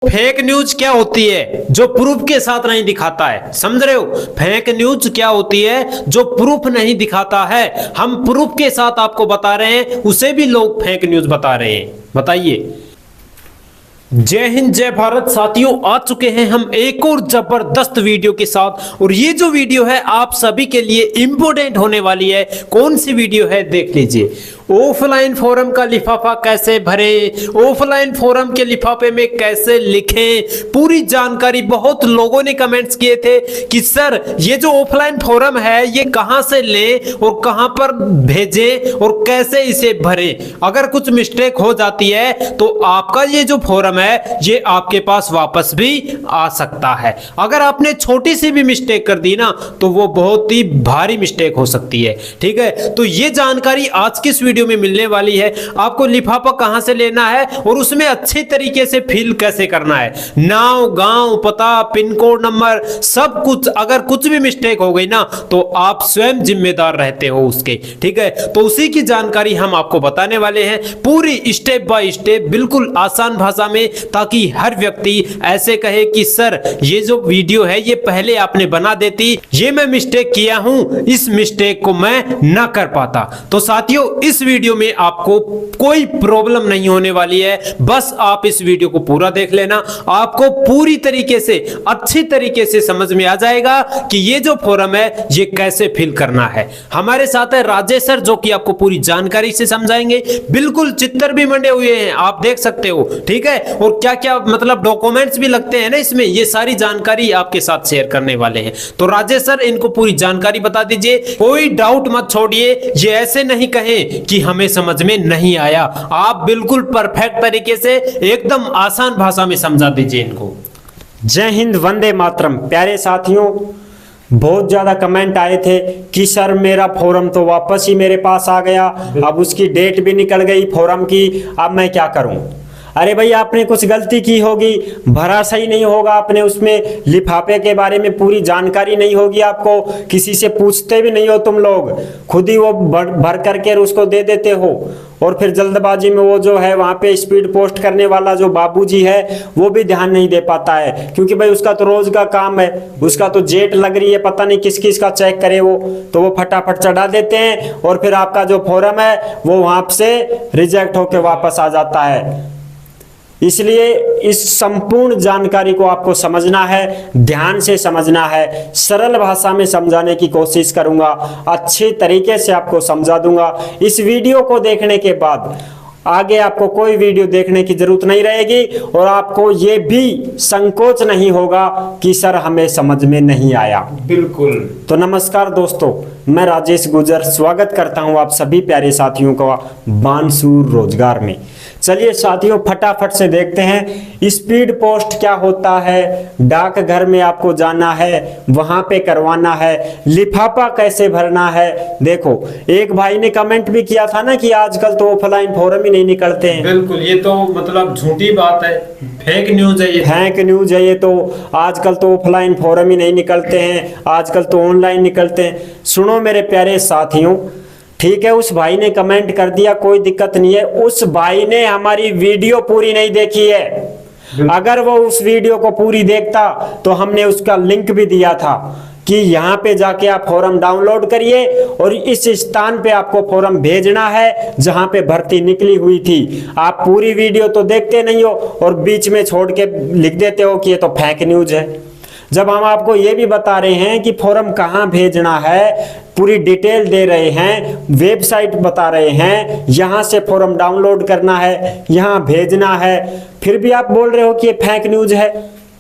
Fake news क्या होती है जो प्रूफ के साथ नहीं दिखाता है? समझ रहे हो? फेक न्यूज क्या होती है जो प्रूफ नहीं दिखाता है। हम प्रूफ के साथ आपको बता रहे हैं, उसे भी लोग फेक न्यूज बता रहे हैं। बताइए। जय हिंद, जय भारत साथियों, आ चुके हैं हम एक और जबरदस्त वीडियो के साथ। और ये जो वीडियो है आप सभी के लिए इंपॉर्टेंट होने वाली है। कौन सी वीडियो है देख लीजिए। ऑफलाइन फॉर्म का लिफाफा कैसे भरें, ऑफलाइन फॉर्म के लिफाफे में कैसे लिखें, पूरी जानकारी। बहुत लोगों ने कमेंट्स किए थे कि सर ये जो ऑफलाइन फॉर्म है ये कहां से लें और कहां पर भेजें और कैसे इसे भरें। अगर कुछ मिस्टेक हो जाती है तो आपका ये जो फॉर्म है ये आपके पास वापस भी आ सकता है। अगर आपने छोटी सी भी मिस्टेक कर दी ना तो वो बहुत ही भारी मिस्टेक हो सकती है। ठीक है, तो ये जानकारी आज की इस वीडियो में मिलने वाली है। आपको लिफाफा कहां से लेना है और उसमें अच्छे तरीके से फिल कैसे करना है। नाम, गांव, पता, पिन कोड, नंबर, सब कुछ। अगर कुछ भी मिस्टेक हो गई ना तो आप स्वयं जिम्मेदार रहते हो उसके। ठीक है, तो उसी की जानकारी हम आपको बताने वाले हैं, पूरी स्टेप बाय स्टेप, बिल्कुल आसान भाषा में, ताकि हर व्यक्ति ऐसे कहे कि सर ये जो वीडियो है ये पहले आपने बना देती, ये मैं मिस्टेक किया हूं, इस मिस्टेक को मैं ना कर पाता। तो साथियों इस वीडियो में आपको कोई प्रॉब्लम नहीं होने वाली है। बस आप इस वीडियो को पूरा देख लेना, आपको पूरी तरीके से, अच्छी तरीके से समझ में आ जाएगा कि ये जो फॉर्म है ये कैसे फिल करना है। हमारे साथ है राजेश सर जो कि आपको पूरी जानकारी से समझाएंगे। बिल्कुल चित्र भी मंडे हुए हैं, आप देख सकते हो। ठीक है, और क्या क्या मतलब डॉक्यूमेंट्स भी लगते हैं ना इसमें, ये सारी जानकारी आपके साथ शेयर करने वाले हैं। तो राजेश सर इनको पूरी जानकारी बता दीजिए, कोई डाउट मत छोड़िए। ये ऐसे नहीं कहें कि हमें समझ में नहीं आया, आप बिल्कुल परफेक्ट तरीके से एकदम आसान भाषा में समझा दीजिए इनको। जय हिंद, वंदे मातरम। प्यारे साथियों, बहुत ज्यादा कमेंट आए थे कि सर मेरा फॉर्म तो वापस ही मेरे पास आ गया, अब उसकी डेट भी निकल गई फॉर्म की, अब मैं क्या करूं। अरे भाई आपने कुछ गलती की होगी, भरा सही नहीं होगा आपने, उसमें लिफाफे के बारे में पूरी जानकारी नहीं होगी आपको, किसी से पूछते भी नहीं हो तुम लोग, खुद ही वो भर करके उसको दे देते हो। और फिर जल्दबाजी में वो जो है वहाँ पे स्पीड पोस्ट करने वाला जो बाबूजी है वो भी ध्यान नहीं दे पाता है, क्योंकि भाई उसका तो रोज का काम है, उसका तो जेट लग रही है, पता नहीं किस किस का चेक करे वो, तो वो फटाफट चढ़ा देते हैं और फिर आपका जो फॉर्म है वो वहाँ से रिजेक्ट होकर वापस आ जाता है। इसलिए इस संपूर्ण जानकारी को आपको समझना है, ध्यान से समझना है, सरल भाषा में समझाने की कोशिश करूंगा, अच्छे तरीके से आपको समझा दूंगा। इस वीडियो को देखने के बाद आगे आपको कोई वीडियो देखने की जरूरत नहीं रहेगी और आपको ये भी संकोच नहीं होगा कि सर हमें समझ में नहीं आया। बिल्कुल। तो नमस्कार दोस्तों, मैं राजेश गुजर स्वागत करता हूं आप सभी प्यारे साथियों का बानसूर रोजगार में। चलिए साथियों फटाफट से देखते हैं स्पीड पोस्ट क्या होता है। डाक घर में आपको जाना है, वहां पे करवाना है, लिफाफा कैसे भरना है। देखो एक भाई ने कमेंट भी किया था ना कि आजकल तो ऑफलाइन फॉर्म ही नहीं निकलते हैं। बिल्कुल, ये तो मतलब झूठी बात है, फेक न्यूज है ये। फेक न्यूज है ये तो। आजकल तो ऑफलाइन फॉर्म ही नहीं निकलते हैं, आजकल तो ऑनलाइन निकलते हैं। सुनो मेरे प्यारे साथियों, ठीक है उस भाई ने कमेंट कर दिया, कोई दिक्कत नहीं है। उस भाई ने हमारी वीडियो पूरी नहीं देखी है। अगर वो उस वीडियो को पूरी देखता तो हमने उसका लिंक भी दिया था कि यहाँ पे जाके आप फॉर्म डाउनलोड करिए और इस स्थान पे आपको फॉर्म भेजना है जहाँ पे भर्ती निकली हुई थी। आप पूरी वीडियो तो देखते नहीं हो और बीच में छोड़ के लिख देते हो कि ये तो फेक न्यूज है। जब हम आपको ये भी बता रहे हैं कि फॉर्म कहाँ भेजना है, पूरी डिटेल दे रहे हैं, वेबसाइट बता रहे हैं, यहाँ से फॉर्म डाउनलोड करना है, यहाँ भेजना है, फिर भी आप बोल रहे हो कि ये फेक न्यूज है।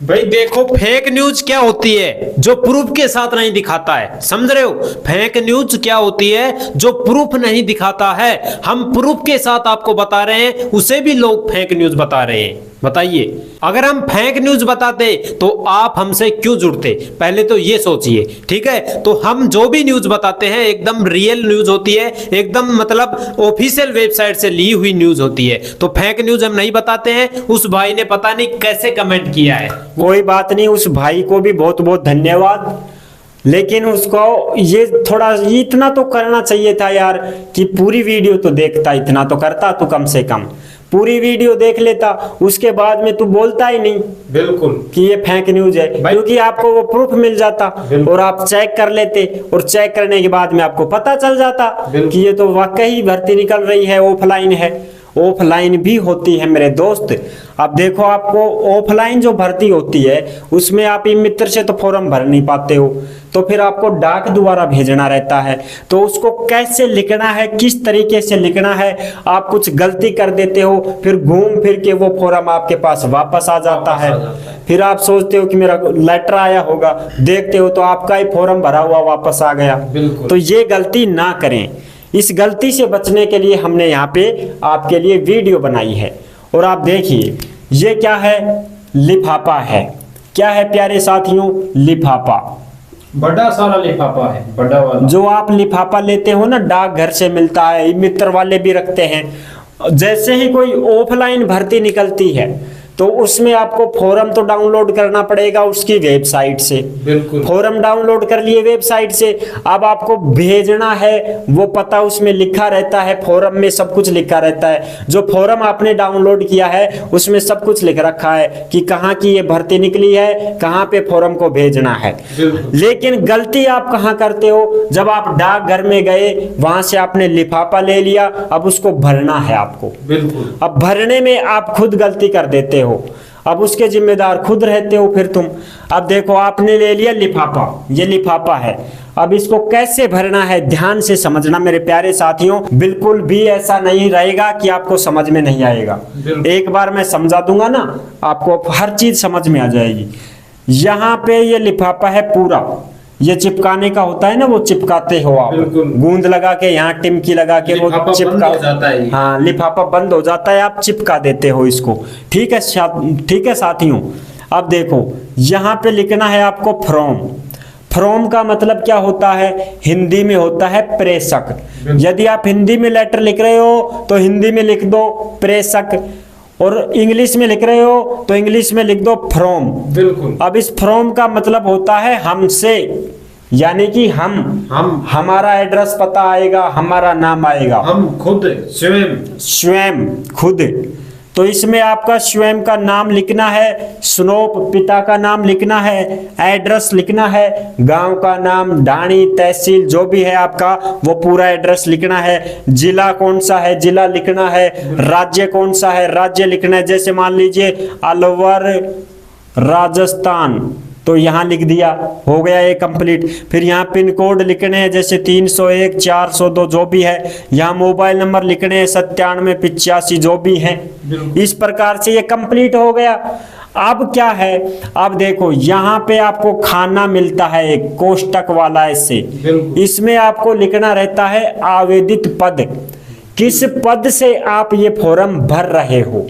भाई देखो, फेक न्यूज क्या होती है जो प्रूफ के साथ नहीं दिखाता है। समझ रहे हो? फेक न्यूज क्या होती है जो प्रूफ नहीं दिखाता है। हम प्रूफ के साथ आपको बता रहे हैं, उसे भी लोग फेक न्यूज बता रहे हैं। बताइए, अगर हम फेक न्यूज बताते तो आप हमसे क्यों जुड़ते? पहले तो ये सोचिए। ठीक है, तो हम जो भी न्यूज बताते हैं एकदम रियल न्यूज होती है, एकदम मतलब ऑफिशियल वेबसाइट से ली हुई न्यूज होती है। तो फेक न्यूज हम नहीं बताते हैं। उस भाई ने पता नहीं कैसे कमेंट किया है। कोई बात नहीं, उस भाई को भी बहुत बहुत धन्यवाद, लेकिन उसको ये थोड़ा इतना तो करना चाहिए था यार कि पूरी वीडियो तो देखता, इतना तो करता तो कम से कम। पूरी वीडियो देख लेता, उसके बाद में तू बोलता ही नहीं बिल्कुल कि ये फेक न्यूज है, क्योंकि आपको वो प्रूफ मिल जाता और आप चेक कर लेते, और चेक करने के बाद में आपको पता चल जाता कि ये तो वाकई भर्ती निकल रही है, ऑफलाइन है। ऑफलाइन भी होती है मेरे दोस्त। अब देखो, आपको ऑफलाइन जो भर्ती होती है उसमें आप ई मित्र से तो फॉर्म भर नहीं पाते हो, तो फिर आपको डाक द्वारा भेजना रहता है। तो उसको कैसे लिखना है, किस तरीके से लिखना है, आप कुछ गलती कर देते हो, फिर घूम फिर के वो फॉर्म आपके पास वापस आ जाता है। फिर आप सोचते हो कि मेरा लेटर आया होगा, देखते हो तो आपका ही फॉर्म भरा हुआ वापस आ गया। तो ये गलती ना करें। इस गलती से बचने के लिए हमने यहाँ पे आपके लिए वीडियो बनाई है। और आप देखिए, ये क्या है, लिफाफा है। क्या है प्यारे साथियों, लिफाफा। बड़ा सारा लिफाफा है, बड़ा वाला। जो आप लिफाफा लेते हो ना, डाक घर से मिलता है, मित्र वाले भी रखते हैं। जैसे ही कोई ऑफलाइन भर्ती निकलती है तो उसमें आपको फॉर्म तो डाउनलोड करना पड़ेगा उसकी वेबसाइट से। बिल्कुल। फॉर्म डाउनलोड कर लिए वेबसाइट से, अब आपको भेजना है वो पता उसमें लिखा रहता है, फॉर्म में सब कुछ लिखा रहता है। जो फॉर्म आपने डाउनलोड किया है उसमें सब कुछ लिख रखा है कि कहाँ की ये भर्ती निकली है, कहाँ पे फॉर्म को भेजना है। लेकिन गलती आप कहाँ करते हो, जब आप डाक घर में गए, वहां से आपने लिफाफा ले लिया, अब उसको भरना है आपको। बिल्कुल। अब भरने में आप खुद गलती कर देते हो, अब उसके जिम्मेदार खुद रहते हो फिर तुम। अब देखो, आपने ले लिया लिफाफा, ये लिफाफा है। अब इसको कैसे भरना है ध्यान से समझना मेरे प्यारे साथियों। बिल्कुल भी ऐसा नहीं रहेगा कि आपको समझ में नहीं आएगा। एक बार मैं समझा दूंगा ना, आपको हर चीज समझ में आ जाएगी। यहाँ पे ये लिफाफा है पूरा, ये चिपकाने का होता है ना, वो चिपकाते हो आप, गूंद लगा के यहाँ टिमकी लगा के वो चिपका जाता है। हाँ, लिफाफा बंद हो जाता है, आप चिपका देते हो इसको। ठीक है, ठीक है साथियों। अब देखो, यहाँ पे लिखना है आपको फ्रॉम। फ्रॉम का मतलब क्या होता है, हिंदी में होता है प्रेषक। यदि आप हिंदी में लेटर लिख रहे हो तो हिंदी में लिख दो प्रेषक, और इंग्लिश में लिख रहे हो तो इंग्लिश में लिख दो फ्रॉम। बिल्कुल। अब इस फ्रॉम का मतलब होता है हमसे, यानी कि हम हमारा एड्रेस पता आएगा, हमारा नाम आएगा, हम खुद स्वयं खुद। तो इसमें आपका स्वयं का नाम लिखना है, स्नोप पिता का नाम लिखना है, एड्रेस लिखना है, गांव का नाम, ढाणी, तहसील जो भी है आपका वो पूरा एड्रेस लिखना है, जिला कौन सा है जिला लिखना है, राज्य कौन सा है राज्य लिखना है। जैसे मान लीजिए अलवर राजस्थान, तो यहाँ लिख दिया, हो गया ये कंप्लीट। फिर यहाँ पिन कोड लिखने हैं, जैसे 301 402 जो भी है। यहाँ मोबाइल नंबर लिखने हैं 9785 जो भी है। इस प्रकार से ये कंप्लीट हो गया। अब क्या है, अब देखो यहाँ पे आपको खाना मिलता है एक कोष्टक वाला ऐसे, इसमें आपको लिखना रहता है आवेदित पद, किस पद से आप ये फॉर्म भर रहे हो,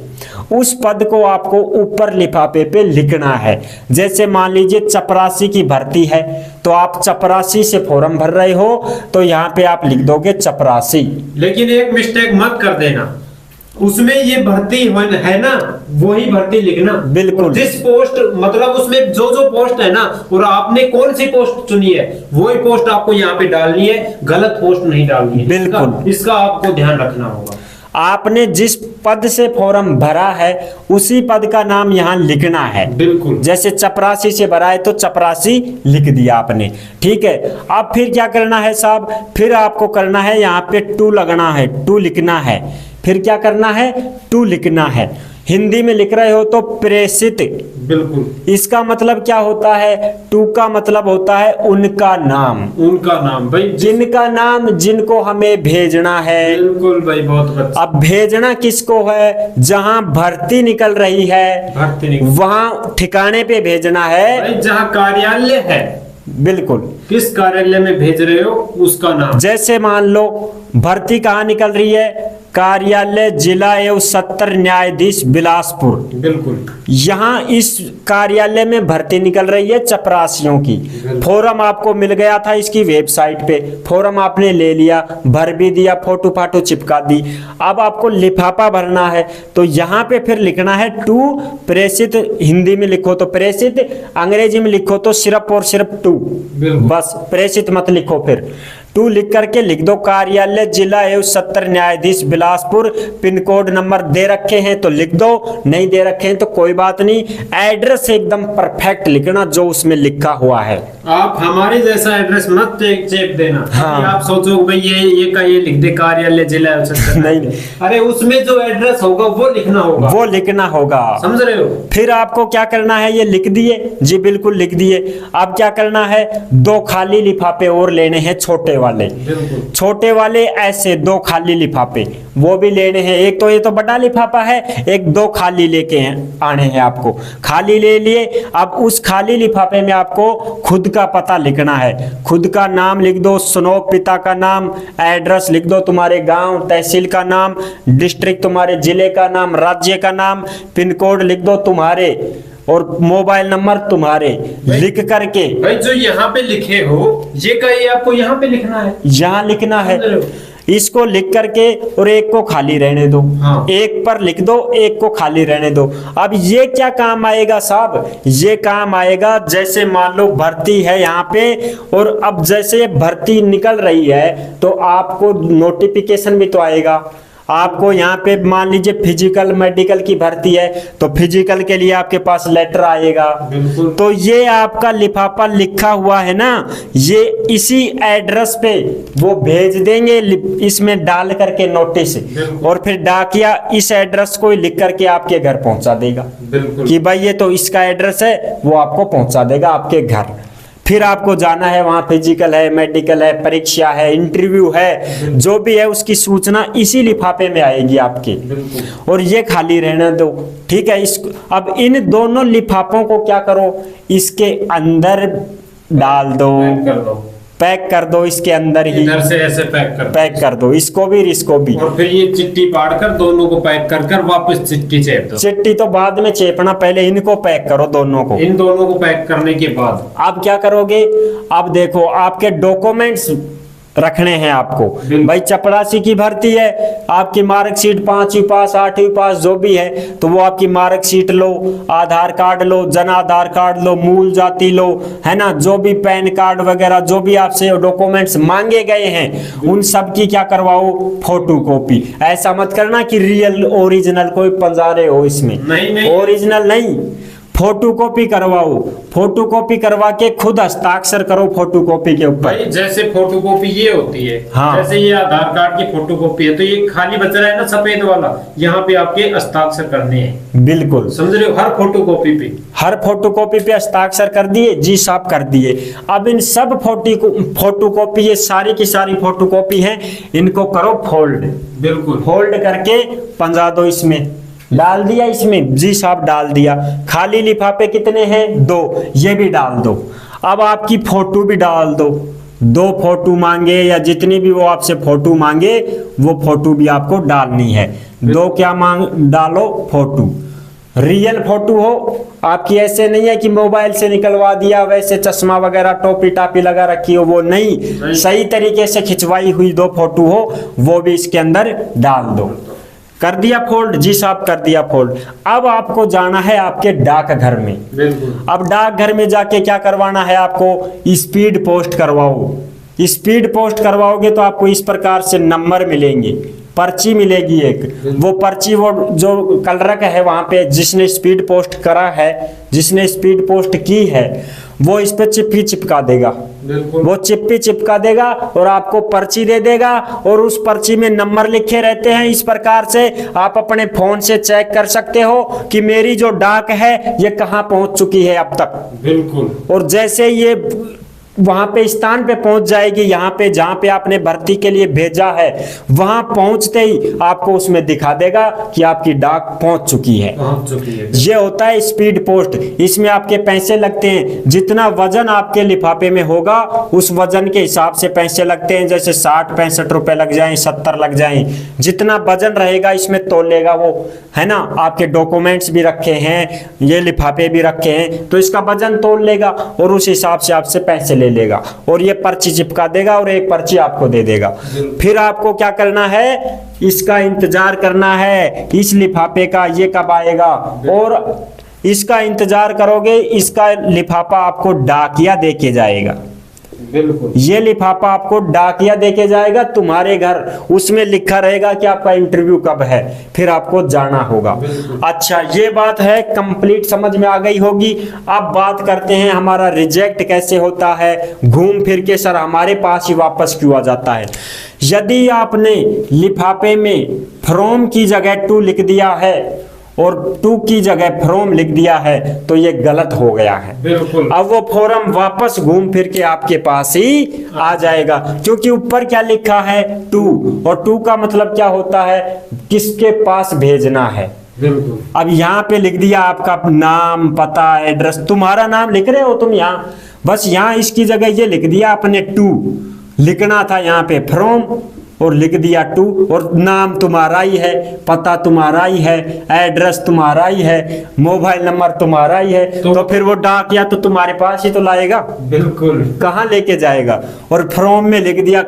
उस पद को आपको ऊपर लिफाफे पे लिखना है। जैसे मान लीजिए चपरासी की भर्ती है तो आप चपरासी से फॉर्म भर रहे हो तो यहाँ पे आप लिख दोगे चपरासी। लेकिन एक मिस्टेक मत कर देना, उसमें ये भर्ती है ना, वही भर्ती लिखना। बिल्कुल। जिस पोस्ट मतलब उसमें जो जो पोस्ट है ना, और आपने कौन सी पोस्ट चुनी है वही पोस्ट आपको यहाँ पे डालनी है, गलत पोस्ट नहीं डालनी है। बिल्कुल। इसका आपको ध्यान रखना होगा। आपने जिस पद से फॉर्म भरा है उसी पद का नाम यहाँ लिखना है। बिल्कुल। जैसे चपरासी से भरा है तो चपरासी लिख दिया आपने। ठीक है, अब फिर क्या करना है साहब, फिर आपको करना है यहाँ पे टू लगना है, टू लिखना है। फिर क्या करना है, टू लिखना है। हिंदी में लिख रहे हो तो प्रेषित। बिल्कुल। इसका मतलब क्या होता है, टू का मतलब होता है उनका नाम। उनका नाम भाई, जिनका नाम, जिनको हमें भेजना है। बिल्कुल भाई, बहुत अच्छा। अब भेजना किसको है, जहां भर्ती निकल रही है वहां ठिकाने पे भेजना है भाई, जहां कार्यालय है। बिल्कुल। किस कार्यालय में भेज रहे हो उसका नाम। जैसे मान लो भर्ती कहाँ निकल रही है, कार्यालय जिला एवं सत्र न्यायाधीश बिलासपुर। बिल्कुल। यहाँ इस कार्यालय में भर्ती निकल रही है चपरासियों की। फॉर्म आपको मिल गया था इसकी वेबसाइट पे, फॉर्म आपने ले लिया, भर भी दिया, फोटो फाटो चिपका दी। अब आपको लिफाफा भरना है तो यहाँ पे फिर लिखना है टू प्रेषित। हिंदी में लिखो तो प्रेषित, अंग्रेजी में लिखो तो सिर्फ और सिर्फ टू, बस प्रेषित मत लिखो। फिर 2 लिख करके लिख दो। कार्यालय जिला एवं सत्र न्यायाधीश बिलासपुर, पिन कोड नंबर दे रखे हैं तो लिख दो, नहीं दे रखे हैं तो कोई बात नहीं। एड्रेस एकदम परफेक्ट लिखना जो उसमें लिखा हुआ है। आप हमारे जैसा एड्रेस मत चेप देना। हाँ। आप सोचो भाई ये लिख दे कार्यालय जिला एवं सत्र। नहीं। अरे उसमें जो एड्रेस होगा वो लिखना होगा, वो लिखना होगा, समझ रहे हो। फिर आपको क्या करना है, ये लिख दिए जी, बिल्कुल लिख दिए। अब क्या करना है, 2 खाली लिफाफे और लेने हैं, छोटे वाले, छोटे वाले ऐसे 2 खाली लिफाफे वो भी लेने हैं। एक तो ये तो बड़ा लिफाफा है, एक 2 खाली लेके आने हैं आपको। खाली ले लिए। अब उस खाली लिफाफे में आपको खुद का पता लिखना है। खुद का नाम लिख दो, स्नोप पिता का नाम, एड्रेस लिख दो, तुम्हारे गांव तहसील का नाम, डिस्ट्रिक्ट तुम्हारे जिले का नाम, राज्य का नाम, पिन कोड लिख दो तुम्हारे, और मोबाइल नंबर तुम्हारे लिख करके। भाई जो यहाँ पे लिखे हो ये कहीं आपको यहाँ पे लिखना है, यहाँ लिखना है। इसको लिख करके और एक को खाली रहने दो। हाँ। एक पर लिख दो, एक को खाली रहने दो। अब ये क्या काम आएगा साहब, ये काम आएगा जैसे मान लो भर्ती है यहाँ पे, और अब जैसे भर्ती निकल रही है तो आपको नोटिफिकेशन भी तो आएगा। आपको यहाँ पे मान लीजिए फिजिकल मेडिकल की भर्ती है तो फिजिकल के लिए आपके पास लेटर आएगा। तो ये आपका लिफाफा लिखा हुआ है ना, ये इसी एड्रेस पे वो भेज देंगे, इसमें डाल करके नोटिस, और फिर डाकिया इस एड्रेस को लिख करके आपके घर पहुंचा देगा कि भाई ये तो इसका एड्रेस है, वो आपको पहुंचा देगा आपके घर। फिर आपको जाना है वहाँ, फिजिकल है, मेडिकल है, परीक्षा है, इंटरव्यू है, जो भी है उसकी सूचना इसी लिफाफे में आएगी आपके, और ये खाली रहने दो। ठीक है। अब इन दोनों लिफाफों को क्या करो, इसके अंदर डाल दो, पैक कर दो इसके अंदर ही, इधर से ऐसे पैक कर दो इसको भी इसको भी, और फिर ये चिट्ठी पाड़ कर दोनों को पैक कर कर वापस चिट्ठी चेप दो। चिट्ठी तो बाद में चेपना, पहले इनको पैक करो दोनों को। इन दोनों को पैक करने के बाद आप क्या करोगे, अब देखो आपके डॉक्यूमेंट्स रखने हैं आपको। भाई चपरासी की भर्ती है, आपकी मार्कशीट 5वीं पास 8वीं पास जो भी है, तो वो आपकी मार्कशीट लो, आधार कार्ड लो, जन आधार कार्ड लो, मूल जाति लो, है ना, जो भी पैन कार्ड वगैरह जो भी आपसे डॉक्यूमेंट्स मांगे गए हैं उन सब की क्या करवाओ, फोटो कॉपी। ऐसा मत करना कि रियल ओरिजिनल कोई पंजारे हो इसमें, नहीं ओरिजिनल नहीं, फोटो कॉपी करवाओ। फोटो कॉपी करवा के खुद हस्ताक्षर करो फोटो कॉपी के ऊपर। जैसे फोटो कॉपी ये होती है, हाँ। जैसे ये आधार कार्ड की फोटो कॉपी है, तो ये खाली बच रहा है ना सफेद वाला, यहाँ पे आपके हस्ताक्षर करने हैं। बिल्कुल समझ रहे हो, हर फोटो कॉपी पे, हर फोटो कॉपी पे हस्ताक्षर कर दिए जी साहब, कर दिए। अब इन सब फोटो कॉपी, ये सारी की सारी फोटो कॉपी है, इनको करो फोल्ड। बिल्कुल फोल्ड करके पंजा दो, इसमें डाल दिया, इसमें जी साहब डाल दिया। खाली लिफाफे कितने हैं, 2, ये भी डाल दो। अब आपकी फोटो भी डाल दो, 2 फोटो मांगे या जितनी भी वो आपसे फोटो मांगे वो फोटो भी आपको डालनी है। 2 क्या डालो, फोटो, रियल फोटो हो आपकी, ऐसे नहीं है कि मोबाइल से निकलवा दिया, वैसे चश्मा वगैरह टोपी टापी लगा रखी हो, वो नहीं, सही तरीके से खिंचवाई हुई 2 फोटो हो, वो भी इसके अंदर डाल दो। कर दिया फोल्ड जी साहब, कर दिया फोल्ड। अब आपको जाना है आपके डाक घर में। अब डाक घर में जाके क्या करवाना है आपको, स्पीड पोस्ट करवाओ। स्पीड पोस्ट करवाओगे तो आपको इस प्रकार से नंबर मिलेंगे, पर्ची मिलेगी एक, वो पर्ची वो जो कलरक है वहां पे, जिसने स्पीड पोस्ट करा है, जिसने स्पीड पोस्ट की है, वो इस पे चिप्पी चिपका देगा, वो चिप्पी चिपका देगा और आपको पर्ची दे देगा, और उस पर्ची में नंबर लिखे रहते हैं। इस प्रकार से आप अपने फोन से चेक कर सकते हो कि मेरी जो डाक है ये कहाँ पहुंच चुकी है अब तक। बिल्कुल। और जैसे ये वहां पे स्थान पे पहुंच जाएगी, यहाँ पे जहां पे आपने भर्ती के लिए भेजा है, वहां पहुंचते ही आपको उसमें दिखा देगा कि आपकी डाक पहुंच चुकी है। ये होता है स्पीड पोस्ट। इसमें आपके पैसे लगते हैं, जितना वजन आपके लिफाफे में होगा उस वजन के हिसाब से पैसे लगते हैं। जैसे 60-65 रुपए लग जाएं, 70 लग जाएं, जितना वजन रहेगा इसमें तोलेगा वो, है ना। आपके डॉक्यूमेंट्स भी रखे हैं, ये लिफाफे भी रखे हैं, तो इसका वजन तोल लेगा और उस हिसाब से आपसे पैसे ले लेगा, और ये पर्ची चिपका देगा और एक पर्ची आपको दे देगा। फिर आपको क्या करना है, इसका इंतजार करना है, इस लिफाफे का ये कब आएगा, और इसका इंतजार करोगे, इसका लिफाफा आपको डाकिया दे के जाएगा। बिल्कुल। ये लिफाफा आपको डाकिया देके जाएगा तुम्हारे घर, उसमें लिखा रहेगा कि आपका इंटरव्यू कब है, फिर आपको जाना होगा। अच्छा, ये बात है कंप्लीट समझ में आ गई होगी। अब बात करते हैं हमारा रिजेक्ट कैसे होता है, घूम फिर के सर हमारे पास ही वापस क्यों आ जाता है। यदि आपने लिफाफे में फ्रॉम की जगह टू लिख दिया है और टू की जगह फ्रॉम लिख दिया है तो ये गलत हो गया है। बिल्कुल। अब वो फॉर्म वापस घूम फिर के आपके पास ही आ जाएगा, क्योंकि ऊपर क्या लिखा है, टू, और टू का मतलब क्या होता है, किसके पास भेजना है। बिल्कुल। अब यहाँ पे लिख दिया आपका नाम, पता, एड्रेस, तुम्हारा नाम लिख रहे हो तुम यहाँ, बस यहाँ इसकी जगह ये लिख दिया आपने टू, लिखना था यहाँ पे फ्रॉम और लिख दिया टू, और नाम तुम्हारा ही है, पता तुम्हारा ही है, एड्रेस तुम्हारा ही है, मोबाइल नंबर तुम्हारा ही है, तो फिर वो डाकिया तो तुम्हारे पास ही तो लाएगा। बिल्कुल। कहाँ लेके जाएगा। और फॉर्म में लिख दिया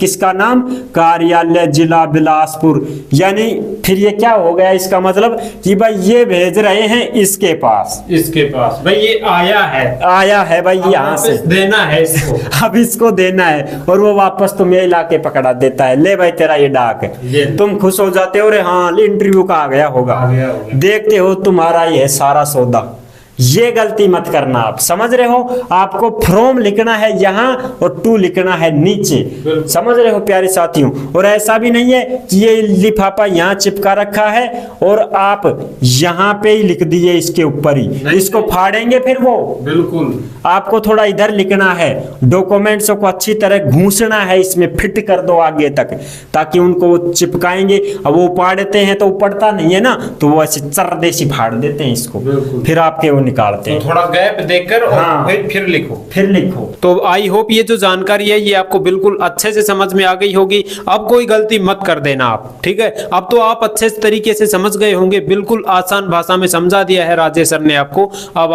किसका नाम, कार्यालय जिला बिलासपुर, यानी फिर ये क्या हो गया, इसका मतलब कि भाई ये भेज रहे हैं इसके पास, भाई ये आया है भाई यहाँ से देना है इसको। अब इसको देना है, और वो वापस तुम्हें इलाके पकड़ा देता है, ले भाई तेरा ये डाक है। तुम खुश हो जाते हो, रे हाँ इंटरव्यू का आ गया होगा, देखते हो तुम्हारा ये है सारा सौदा। ये गलती मत करना, आप समझ रहे हो, आपको फ्रॉम लिखना है यहाँ और टू लिखना है नीचे, समझ रहे हो प्यारे साथियों। और ऐसा भी नहीं है कि ये लिफाफा यहाँ चिपका रखा है और आप यहाँ पे ही लिख दिए इसके ऊपर ही, इसको फाड़ेंगे फिर वो। बिल्कुल। आपको थोड़ा इधर लिखना है, डॉक्यूमेंट्स को अच्छी तरह घूंसना है, इसमें फिट कर दो आगे तक, ताकि उनको वो चिपकाएंगे। अब वो उपाड़ते हैं तो उपड़ता नहीं है ना, तो वो ऐसे चरदेसी फाड़ देते हैं इसको, फिर आपके वो निकालते हैं। तो थोड़ा गैप देकर और हाँ, फिर लिखो। तो आई होप ये जो जानकारी है ये आपको बिल्कुल अच्छे से समझ में आ गई होगी। अब कोई गलती मत कर देना आप, ठीक है। अब तो आप अच्छे तरीके से समझ गए होंगे, बिल्कुल आसान भाषा में समझा दिया है राजेश सर ने आपको। अब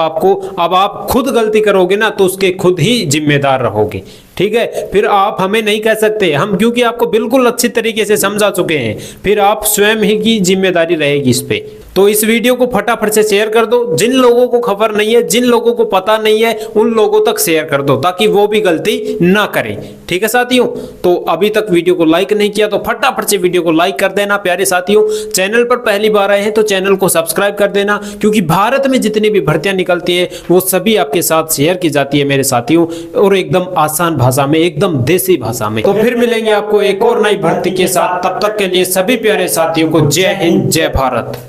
आप खुद गलती करोगे ना तो उसके खुद ही जिम्मेदार रहोगे, ठीक है। फिर आप हमें नहीं कह सकते, हम क्योंकि आपको बिल्कुल अच्छी तरीके से समझा चुके हैं, फिर आप स्वयं ही की जिम्मेदारी रहेगी इस पे। तो इस वीडियो को फटाफट से शेयर कर दो, जिन लोगों को खबर नहीं है, जिन लोगों को पता नहीं है, उन लोगों तक शेयर कर दो ताकि वो भी गलती ना करें, ठीक है साथियों। तो अभी तक वीडियो को लाइक नहीं किया तो फटाफट से वीडियो को लाइक कर देना प्यारे साथियों। चैनल पर पहली बार आए हैं तो चैनल को सब्सक्राइब कर देना, क्योंकि भारत में जितनी भी भर्तियां निकलती है वो सभी आपके साथ शेयर की जाती है मेरे साथियों, और एकदम आसान भाषा में, एकदम देसी भाषा में। तो फिर मिलेंगे आपको एक और नई भर्ती के साथ, तब तक के लिए सभी प्यारे साथियों को जय हिंद, जय भारत।